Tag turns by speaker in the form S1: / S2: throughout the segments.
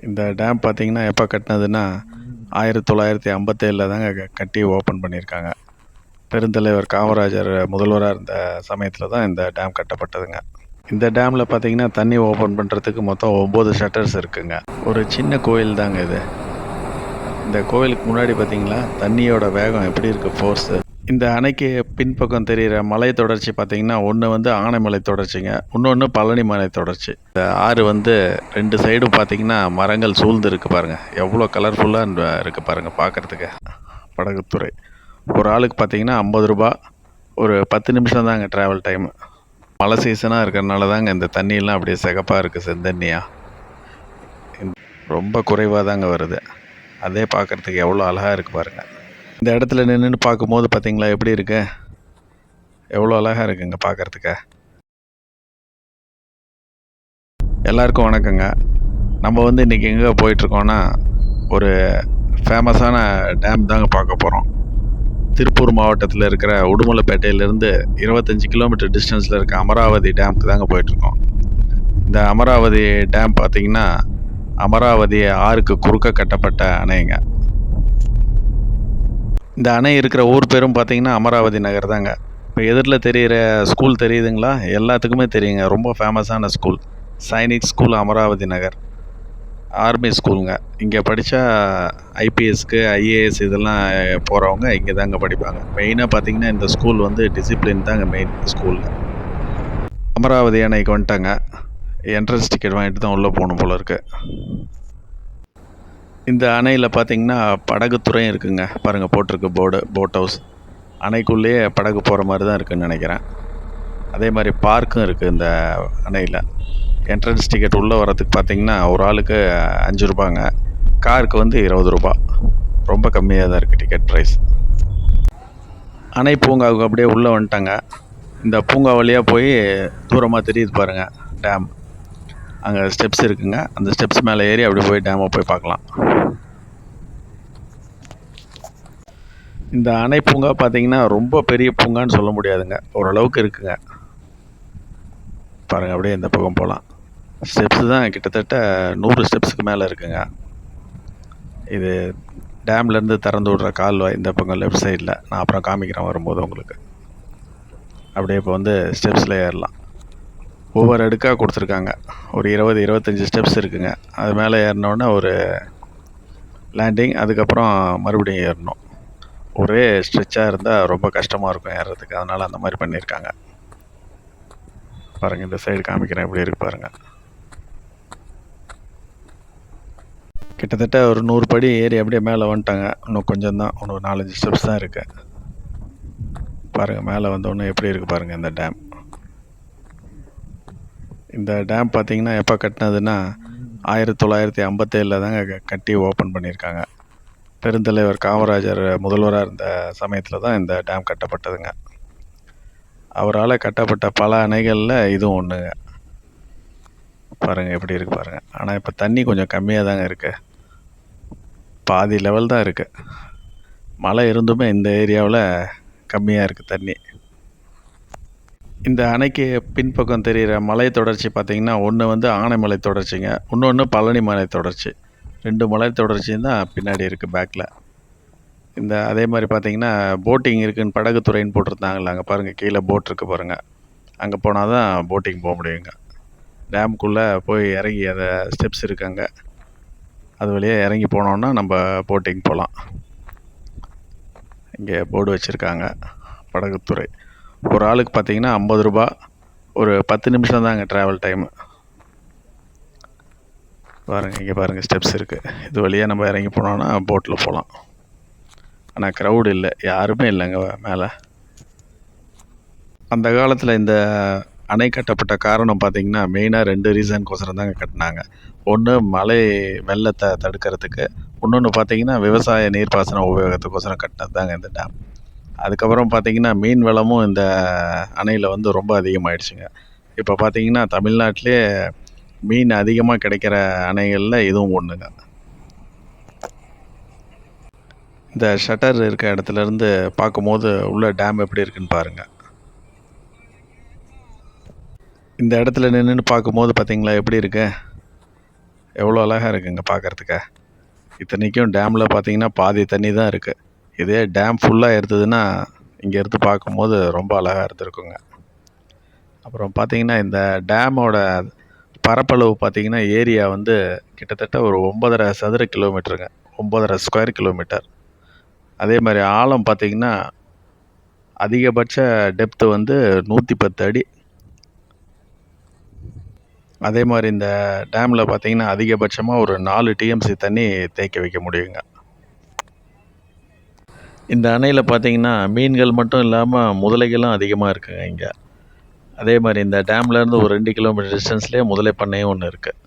S1: இந்த டேம் பார்த்தீங்கன்னா எப்போ கட்டினதுன்னா 1957 தாங்க கட்டி ஓப்பன் பண்ணியிருக்காங்க. பெருந்தலைவர் காமராஜர் முதல்வராக இருந்த சமயத்தில் தான் இந்த டேம் கட்டப்பட்டதுங்க. இந்த டேமில் பார்த்தீங்கன்னா தண்ணி ஓப்பன் பண்ணுறதுக்கு மொத்தம் 9 ஷட்டர்ஸ் இருக்குங்க. ஒரு சின்ன கோயில் தாங்க இது. இந்த கோயிலுக்கு முன்னாடி பார்த்தீங்களா தண்ணியோட வேகம் எப்படி இருக்குது, ஃபோர்ஸு. இந்த அணைக்கு பின்பக்கம் தெரிகிற மலை தொடர்ச்சி பார்த்தீங்கன்னா ஒன்று ஆனைமலை தொடர்ச்சிங்க, இன்னொன்று பழனி மலை தொடர்ச்சி. இந்த ஆறு ரெண்டு சைடும் பார்த்தீங்கன்னா மரங்கள் சூழ்ந்து இருக்குது பாருங்கள், எவ்வளோ கலர்ஃபுல்லாக இருக்குது பாருங்கள் பார்க்குறதுக்கு. படகுத்துறை ஒரு ஆளுக்கு பார்த்தீங்கன்னா 50 ரூபா. ஒரு 10 நிமிஷம் தாங்க ட்ராவல் டைமு. மழை சீசனாக இருக்கிறனால தாங்க இந்த தண்ணியெல்லாம் அப்படியே சிகப்பாக இருக்குது, செந்தண்ணியாக. ரொம்ப குறைவாக தாங்க வருது. அதே பார்க்குறதுக்கு எவ்வளோ அழகாக இருக்குது பாருங்கள். இந்த இடத்துல நின்று பார்க்கும்போது பார்த்தீங்களா எப்படி இருக்கு, எவ்வளோ அழகாக இருக்குங்க பார்க்குறதுக்கு. எல்லாருக்கும் வணக்கங்க. நம்ம இன்றைக்கி எங்கே போயிட்டுருக்கோன்னா ஒரு ஃபேமஸான டேம் தாங்க பார்க்க போகிறோம். திருப்பூர் மாவட்டத்தில் இருக்கிற உடுமலைப்பேட்டையிலேருந்து 25 கிலோமீட்டர் டிஸ்டன்ஸில் இருக்க அமராவதி டேமுக்கு தாங்க போயிட்டுருக்கோம். இந்த அமராவதி டேம் பார்த்திங்கன்னா அமராவதி ஆறுக்கு குறுக்க கட்டப்பட்ட அணைங்க. இந்த அணை இருக்கிற ஊர் பேரும் பார்த்திங்கன்னா அமராவதி நகர் தாங்க. இப்போ எதிரில் தெரிகிற ஸ்கூல் தெரியுதுங்களா, எல்லாத்துக்குமே தெரியுங்க. ரொம்ப ஃபேமஸான ஸ்கூல் சைனிக் ஸ்கூல் அமராவதி நகர். ஆர்மி ஸ்கூலுங்க. இங்கே படித்தா ஐபிஎஸ்க்கு ஐஏஎஸ் இதெல்லாம் போகிறவங்க இங்கே தாங்க படிப்பாங்க. மெயினாக பார்த்திங்கன்னா இந்த ஸ்கூல் டிசிப்ளின் தாங்க மெயின் ஸ்கூலில். அமராவதி அணைக்கு வந்துட்டாங்க. என்ட்ரன்ஸ் டிக்கெட் வாங்கிட்டு தான் உள்ளே போகணும் போல இருக்குது. இந்த அணையில் பார்த்திங்கன்னா படகுத்துறையும் இருக்குங்க. பாருங்கள் போட்டிருக்கு போர்டு, போட் ஹவுஸ். அணைக்குள்ளேயே படகு போகிற மாதிரி தான் இருக்குதுன்னு நினைக்கிறேன். அதே மாதிரி பார்க்கும் இருக்குது இந்த அணையில். என்ட்ரன்ஸ் டிக்கெட் உள்ளே வரதுக்கு பார்த்திங்கன்னா ஒரு ஆளுக்கு 5 ரூபாங்க. காருக்கு 20 ரூபா. ரொம்ப கம்மியாக தான் இருக்குது டிக்கெட் ப்ரைஸ். அணை பூங்காவுக்கு அப்படியே உள்ளே வந்துட்டாங்க. இந்த பூங்கா வழியாக போய் தூரமாக தெரியுது பாருங்கள் டேம். அங்கே ஸ்டெப்ஸ் இருக்குங்க. அந்த ஸ்டெப்ஸ் மேலே ஏறி அப்படி போய் டேமை போய் பார்க்கலாம். இந்த அணை பூங்கா பார்த்திங்கன்னா ரொம்ப பெரிய பூங்கான்னு சொல்ல முடியாதுங்க, ஓரளவுக்கு இருக்குங்க. பாருங்கள் அப்படியே இந்த பக்கம் போகலாம். ஸ்டெப்ஸு தான் கிட்டத்தட்ட 100 ஸ்டெப்ஸுக்கு மேலே இருக்குங்க. இது டேம்லேருந்து திறந்து விட்ற கால்வாய் இந்த பக்கம் லெஃப்ட் சைடில். நான் அப்புறம் காமிக்கிறேன் வரும்போது உங்களுக்கு. அப்படியே இப்போ ஸ்டெப்ஸில் ஏறலாம். ஒவ்வொரு அடுக்காக கொடுத்துருக்காங்க. ஒரு 20-25 ஸ்டெப்ஸ் இருக்குங்க. அது மேலே ஏறினோடனே ஒரு லேண்டிங், அதுக்கப்புறம் மறுபடியும் ஏறணும். ஒரே ஸ்ட்ரெச்சாக இருந்தால் ரொம்ப கஷ்டமாக இருக்கும் ஏறுறதுக்கு, அதனால் அந்த மாதிரி பண்ணியிருக்காங்க. பாருங்கள் இந்த சைடு காமிக்கிறேன் எப்படி இருக்கு பாருங்கள். கிட்டத்தட்ட ஒரு 100 படி ஏறி அப்படியே மேலே வந்துட்டாங்க. இன்னும் கொஞ்சம் தான், இன்னும் 4-5 ஸ்டெப்ஸ் தான் இருக்குது. பாருங்கள் மேலே வந்தோடனே எப்படி இருக்குது பாருங்கள் இந்த டேம். இந்த டேம் பார்த்திங்கன்னா எப்போ கட்டினதுன்னா 1957 தாங்க கட்டி ஓப்பன் பண்ணியிருக்காங்க. பெருந்தலைவர் காமராஜர் முதல்வராக இருந்த சமயத்தில் தான் இந்த டேம் கட்டப்பட்டதுங்க. அவரால் கட்டப்பட்ட பல அணைகளில் இதுவும் ஒன்றுங்க. பாருங்கள் எப்படி இருக்குது பாருங்கள். ஆனால் இப்போ தண்ணி கொஞ்சம் கம்மியாக தாங்க இருக்குது, பாதி லெவல் தான் இருக்குது. மழை இருந்துமே இந்த ஏரியாவில் கம்மியாக இருக்குது தண்ணி. இந்த அணைக்கு பின்பக்கம் தெரிகிற மலை தொடர்ச்சி பார்த்திங்கன்னா ஒன்று ஆனைமலை தொடர்ச்சிங்க, இன்னொன்று பழனி மலை தொடர்ச்சி. 2 மலை தொடர்ச்சியும் தான் பின்னாடி இருக்குது பேக்கில். இந்த அதே மாதிரி பார்த்திங்கன்னா போட்டிங் இருக்குதுன்னு படகுத்துறைன்னு போட்டிருந்தாங்களே, அங்கே பாருங்கள் கீழே போட் இருக்குது பாருங்கள். அங்கே போனால் தான் போட்டிங் போக முடியுங்க. டேமுக்குள்ளே போய் இறங்கி அதை ஸ்டெப்ஸ் இருக்காங்க, அது வழியாக இறங்கி போனோன்னா நம்ம போட்டிங் போகலாம். இங்கே போர்டு வச்சுருக்காங்க படகுத்துறை. ஒரு ஆளுக்கு பார்த்திங்கன்னா 50 ரூபா. ஒரு 10 நிமிஷம் தாங்க ட்ராவல் டைமு. பாருங்கள் இங்கே பாருங்கள் ஸ்டெப்ஸ் இருக்குது. இது வழியாக நம்ம இறங்கி போனோன்னா போட்டில் போகலாம். ஆனால் க்ரௌடு இல்லை, யாருமே இல்லைங்க மேலே. அந்த காலத்தில் இந்த அணை கட்டப்பட்ட காரணம் பார்த்திங்கன்னா மெயினாக 2 ரீசனுக்கோசரம் தாங்க கட்டினாங்க. ஒன்று மழை வெள்ளத்தை தடுக்கிறதுக்கு, இன்னொன்று பார்த்திங்கன்னா விவசாய நீர்ப்பாசன உபயோகத்துக்கோசரம் கட்டினது தாங்க இந்த டேம். அதுக்கப்புறம் பார்த்திங்கன்னா மீன் வளமும் இந்த அணையில் ரொம்ப அதிகமாகிடுச்சுங்க. இப்போ பார்த்திங்கன்னா தமிழ்நாட்டிலே மீன் அதிகமாக கிடைக்கிற அணைகளில் இதுவும் ஒன்றுங்க. இந்த ஷட்டர் இருக்க இடத்துலேருந்து பார்க்கும்போது உள்ள டேம் எப்படி இருக்குன்னு பாருங்கள். இந்த இடத்துல நின்று பார்க்கும்போது பார்த்திங்களா எப்படி இருக்கு, எவ்வளோ அழகாக இருக்குங்க பார்க்குறதுக்கு. இத்தனைக்கும் டேமில் பார்த்தீங்கன்னா பாதி தண்ணி தான் இருக்குது. இதே டேம் ஃபுல்லாக இருந்ததுன்னா இங்கேருந்து பார்க்கும்போது ரொம்ப அழகாக இருந்திருக்குங்க. அப்புறம் பார்த்தீங்கன்னா இந்த டேமோட பரப்பளவு பார்த்தீங்கன்னா ஏரியா வந்து கிட்டத்தட்ட ஒரு 9.5 சதுர கிலோமீட்டருங்க. 9.5 ஸ்கொயர் கிலோமீட்டர். அதே மாதிரி ஆழம் பார்த்தீங்கன்னா அதிகபட்ச டெப்த்து வந்து 110 அடி. அதே மாதிரி இந்த டேமில் பார்த்தீங்கன்னா அதிகபட்சமாக ஒரு 4 டிஎம்சி தண்ணி தேக்கி வைக்க முடியுங்க. இந்த அணையில் பார்த்தீங்கன்னா மீன்கள் மட்டும் இல்லாமல் முதலைகளும் அதிகமாக இருக்குங்க இங்கே. அதே மாதிரி இந்த டேம்லேருந்து ஒரு 2 கிலோமீட்டர் டிஸ்டன்ஸ்லேயே முதலை பண்ணையும் ஒன்று இருக்குது.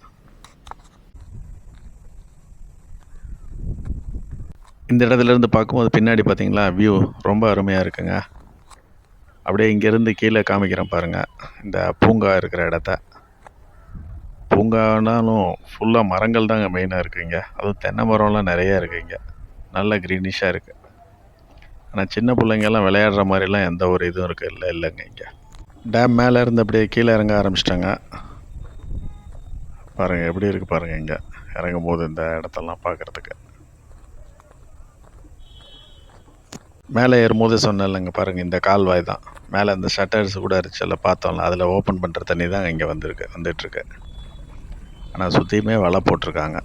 S1: இந்த இடத்துலேருந்து பார்க்கும்போது பின்னாடி பார்த்தீங்களா வியூ ரொம்ப அருமையாக இருக்குங்க. அப்படியே இங்கேருந்து கீழே காமிக்கிறேன் பாருங்கள், இந்த பூங்கா இருக்கிற இடத்த. பூங்கானாலும் ஃபுல்லாக மரங்கள் தாங்க மெயினாக இருக்குங்க. அதுவும் தென்னை மரம்லாம் நிறையா இருக்குங்க. நல்ல க்ரீனிஷாக இருக்குது. ஆனால் சின்ன பிள்ளைங்கெல்லாம் விளையாடுற மாதிரிலாம் எந்த ஒரு இதுவும் இல்லைங்க இங்கே. டேம் மேலே இருந்து அப்படியே கீழே இறங்க ஆரம்பிச்சிட்டாங்க. பாருங்கள் எப்படி இருக்குது பாருங்கள் இங்கே இறங்கும் போது இந்த இடத்தெல்லாம் பார்க்குறதுக்கு. மேலே ஏறும்போது சொன்னேன் இல்லைங்க பாருங்கள், இந்த கால்வாய் தான். மேலே இந்த ஷட்டர்ஸ் கூட இருந்துச்சுல்ல பார்த்தோம்ல, அதில் ஓப்பன் பண்ணுற தண்ணி தான் இங்கே வந்துட்டுருக்கு. ஆனால் சுற்றியுமே வலை போட்டிருக்காங்க.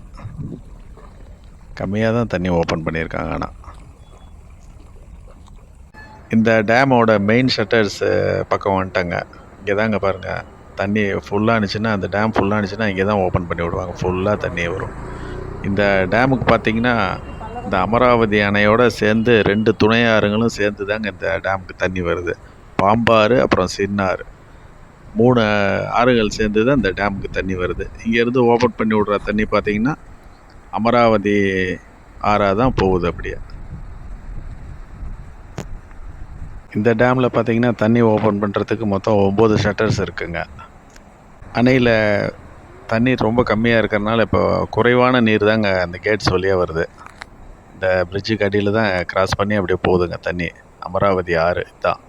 S1: கம்மியாக தான் தண்ணி ஓப்பன் பண்ணியிருக்காங்க. ஆனால் இந்த டேமோட மெயின் ஷட்டர்ஸு பக்கம் வந்துட்டாங்க. இங்கே தாங்க பாருங்கள், தண்ணி ஃபுல்லாகிடுச்சுன்னா, அந்த டேம் ஃபுல்லாகிடுச்சுன்னா இங்கே தான் ஓப்பன் பண்ணி விடுவாங்க. ஃபுல்லாக தண்ணி வரும். இந்த டேமுக்கு பார்த்திங்கன்னா இந்த அமராவதி அணையோடு சேர்ந்து 2 துணை ஆறுங்களும் சேர்ந்து தாங்க இந்த டேமுக்கு தண்ணி வருது. பாம்பாறு அப்புறம் சின்னாறு 3 ஆறுகள் சேர்ந்து தான் இந்த டேமுக்கு தண்ணி வருது. இங்கேருந்து ஓப்பன் பண்ணி விட்ற தண்ணி பார்த்திங்கன்னா அமராவதி ஆறாக தான் போகுது. அப்படியே இந்த டேமில் பார்த்திங்கன்னா தண்ணி ஓப்பன் பண்ணுறதுக்கு மொத்தம் 9 ஷட்டர்ஸ் இருக்குங்க. அணையில் தண்ணீர் ரொம்ப கம்மியாக இருக்கிறதுனால இப்போ குறைவான நீர் தாங்க அந்த கேட்ஸ் வழியாக வருது. இந்த பிரிட்ஜுக்கு அடியில் தான் கிராஸ் பண்ணி அப்படியே போகுதுங்க தண்ணி. அமராவதி ஆறு தான்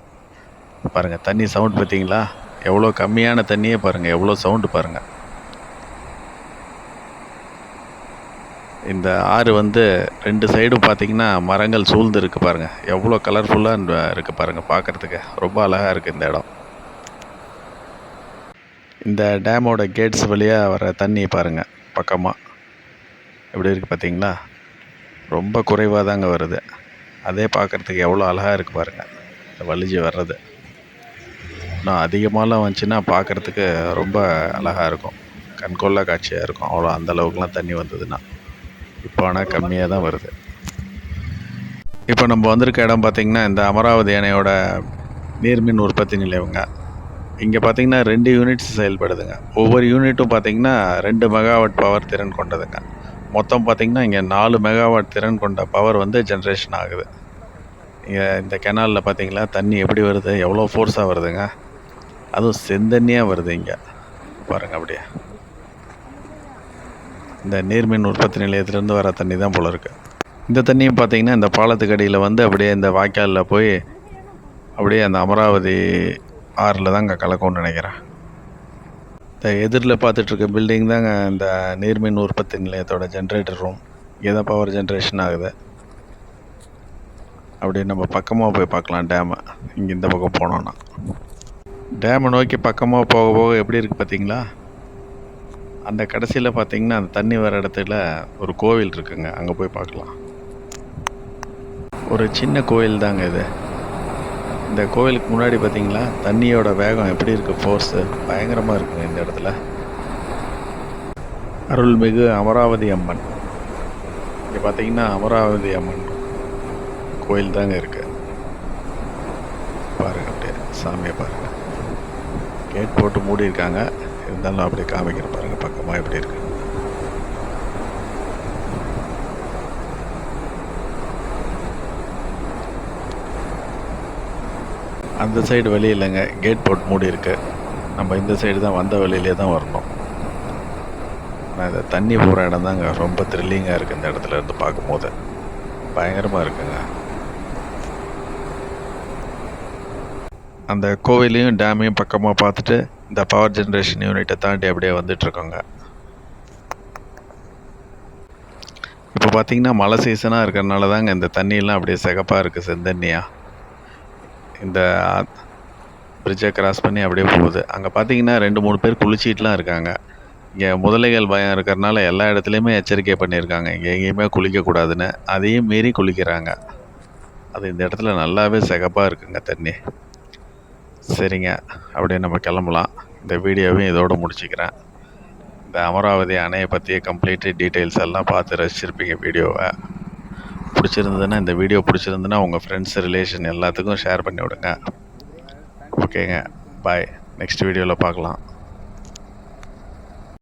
S1: பாருங்கள். தண்ணி சவுண்ட் பார்த்தீங்களா? எவ்வளோ கம்மியான தண்ணியே பாருங்கள், எவ்வளோ சவுண்டு பாருங்கள். இந்த ஆறு வந்து 2 சைடும் பார்த்திங்கன்னா மரங்கள் சூழ்ந்து இருக்குது பாருங்கள். எவ்வளோ கலர்ஃபுல்லாக இருக்குது பாருங்கள், பார்க்குறதுக்கு ரொம்ப அழகாக இருக்குது இந்த இடம். இந்த டேமோட கேட்ஸ் வழியாக வர தண்ணி பாருங்கள் பக்கமாக எப்படி இருக்குது பார்த்தீங்களா? ரொம்ப குறைவாக தாங்க வருது. அதே பார்க்குறதுக்கு எவ்வளோ அழகாக இருக்குது பாருங்கள், இந்த வலிஞ்சு வர்றது. இன்னும் அதிகமாகலாம் வந்துச்சுன்னா பார்க்குறதுக்கு ரொம்ப அழகாக இருக்கும், கண்கொள்ளா காட்சியாக இருக்கும். அவ்வளோ அந்தளவுக்குலாம் தண்ணி வந்ததுன்னா. இப்போ ஆனால் கம்மியாக தான் வருது. இப்போ நம்ம வந்திருக்க இடம் பார்த்திங்கன்னா இந்த அமராவதி அணையோட நீர்மின் உற்பத்தி நிலையங்க. இங்கே பார்த்திங்கன்னா 2 யூனிட்ஸ் செயல்படுதுங்க. ஒவ்வொரு யூனிட்டும் பார்த்திங்கன்னா 2 மெகாவாட் பவர் திறன் கொண்டதுங்க. மொத்தம் பார்த்திங்கன்னா இங்கே 4 மெகாவாட் திறன் கொண்ட பவர் வந்து ஜென்ரேஷன் ஆகுது. இங்கே இந்த கெனாலில் பார்த்திங்களா தண்ணி எப்படி வருது, எவ்வளோ ஃபோர்ஸாக வருதுங்க. அதுவும் செந்தண்ணியாக வருது இங்கே பாருங்கள். அப்படியே இந்த நீர்மின் உற்பத்தி நிலையத்திலேருந்து வர தண்ணி தான் போல இருக்குது. இந்த தண்ணியும் பார்த்திங்கன்னா இந்த பாலத்துக்கு அடியில் வந்து அப்படியே இந்த வாய்க்காலில் போய் அப்படியே அந்த அமராவதி ஆறில் தாங்க கலக்கும்னு நினைக்கிறேன். இந்த எதிரில் பார்த்துட்ருக்க பில்டிங் தாங்க இந்த நீர்மின் உற்பத்தி நிலையத்தோட ஜென்ரேட்டர் ரூம். இங்கே தான் பவர் ஜென்ரேஷன் ஆகுது. அப்படி நம்ம பக்கமாக போய் பார்க்கலாம் டேமை. இங்கே இந்த பக்கம் போனோன்னா டேமை நோக்கி பக்கமாக போக போக எப்படி இருக்குது பார்த்தீங்களா? அந்த கடைசியில் பார்த்தீங்கன்னா அந்த தண்ணி வர இடத்துல ஒரு கோவில் இருக்குங்க, அங்கே போய் பார்க்கலாம். ஒரு சின்ன கோவில் தாங்க இது. இந்த கோவிலுக்கு முன்னாடி பார்த்தீங்களா தண்ணியோட வேகம் எப்படி இருக்குது, ஃபோர்ஸு பயங்கரமாக இருக்குங்க இந்த இடத்துல. அருள்மிகு அமராவதி அம்மன். இங்கே பார்த்தீங்கன்னா அமராவதி அம்மன் கோயில் தாங்க இருக்குது. பாருங்கள் அப்படியே சாமியை பாருங்கள். கேட் போட்டு மூடி இருக்காங்க, இருந்தாலும் அப்படியே காமிக்கிற பாருங்கள் பக்கமாக எப்படி இருக்குது. அந்த சைடு வழி இல்லைங்க, கேட் போட்டு மூடி இருக்கு. நம்ம இந்த சைடு தான் வந்த வழியிலே தான் வரணும். ஆனால் இந்த தண்ணி போகிற இடம் தாங்க ரொம்ப த்ரில்லிங்காக இருக்குது. இந்த இடத்துல இருந்து பார்க்கும்போது பயங்கரமாக இருக்குங்க. அந்த கோவிலையும் டேமையும் பக்கமாக பார்த்துட்டு இந்த பவர் ஜென்ரேஷன் யூனிட்டை தாண்டி அப்படியே வந்துட்டுருக்கோங்க. இப்போ பார்த்தீங்கன்னா மழை சீசனாக இருக்கிறனால தாங்க இந்த தண்ணியெல்லாம் அப்படியே சிகப்பாக இருக்குது செந்தண்ணியா. இந்த பிரிட்ஜை கிராஸ் பண்ணி அப்படியே போகுது. அங்கே பார்த்தீங்கன்னா 2-3 பேர் குளிச்சிட்டுலாம் இருக்காங்க. இங்கே முதலைகள் பயம் இருக்கிறனால எல்லா இடத்துலையுமே எச்சரிக்கை பண்ணியிருக்காங்க. இங்கே எங்கேயுமே குளிக்கக்கூடாதுன்னு. அதையும் மீறி குளிக்கிறாங்க. அது இந்த இடத்துல நல்லாவே சிகப்பாக இருக்குங்க தண்ணி. சரிங்க, அப்படியே நம்ம கிளம்பலாம். இந்த வீடியோவையும் இதோடு முடிச்சுக்கிறேன். இந்த அமராவதி அணையை பற்றிய கம்ப்ளீட் டீட்டெயில்ஸ் எல்லாம் பார்த்து ரசிச்சிருப்பீங்க வீடியோவை. பிடிச்சிருந்ததுன்னா இந்த வீடியோ பிடிச்சிருந்துன்னா உங்கள் ஃப்ரெண்ட்ஸ் ரிலேஷன் எல்லாத்துக்கும் ஷேர் பண்ணி விடுங்க. ஓகேங்க, பாய். நெக்ஸ்ட் வீடியோவில் பார்க்கலாம்.